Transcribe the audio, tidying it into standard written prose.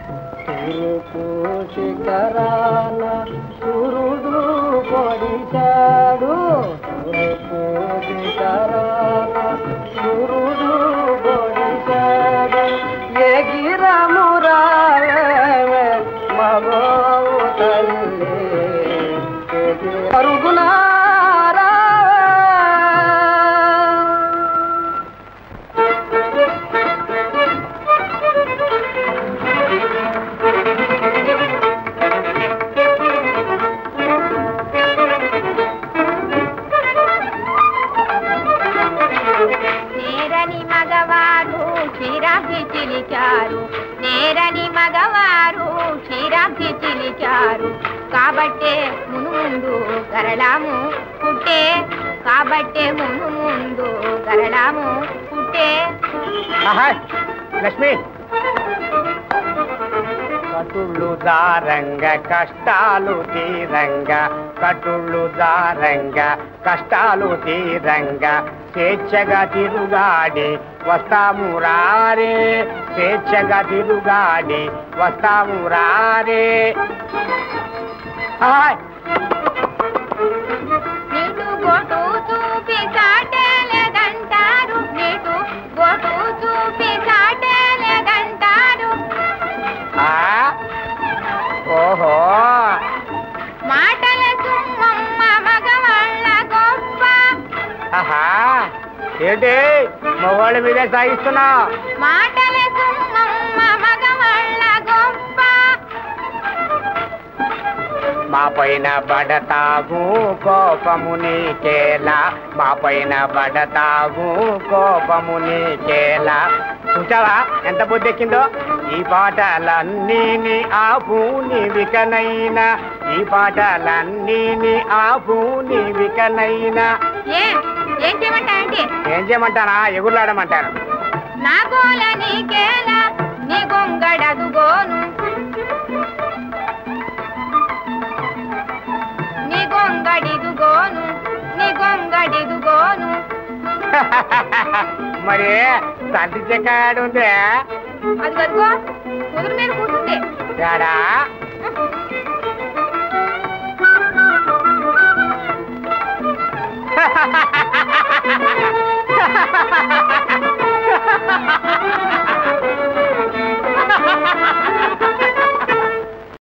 తూర్పు శిఖరాన సూర్యుడు పొడిచాడు తూర్పు శిఖరాన సూర్యుడు పొడిచాడు ఎగిరమురావే మగో తల్లి పరుగునా నేరని మగవారు క్షీరాబ్ది చిలిచారు కాబట్టే మును గరళాము పుట్టే కాబట్టే మును గరళాము పుట్టే లక్ష్మి కటుళ్ళు దారంగ కష్టాలు తీరంగ కటుళ్ళు దారంగ కష్టాలు తీరంగ స్వేచ్ఛగా తిరుగాడి వస్తాము రారే స్వేచ్ఛగా తిరుగాడి వస్తాము రారే నీటు గోటు చూపి కాటేలేదంటారు నీటు గోటు చూపి కాటేలేదంటారు ఓహో మాటల సుమ్మమ్మ మగవాళ్ళ గొప్ప ఏంటి మగవాళ్ళ మీదే సాగిస్తున్నా మాటల సుమ్మమ్మ మగవాళ్ళ గొప్ప మా పైన పడతావు కోపము నీకేలా మా పైన పడతావు కోపము నీకేలా చూసావా ఎంత బుద్ధెక్కిందో ఈ పాటలన్నీ ఆపు నీవికనైనా ఈ పాటలన్నీ ఆపు నీవికనైనా ఏం చేయమంటానంటే ఏం చేయమంటానా ఎగురులాడమంటాను నా గోల నీకేలా నీ గొంగడదుగోను నీ గొంగడిదుగోను నీ గొంగడిదుగోను మరి తండ్రి చెక్కాడు ఉంది అది వరకు కుదురు మీద కూర్చుంది ఏడా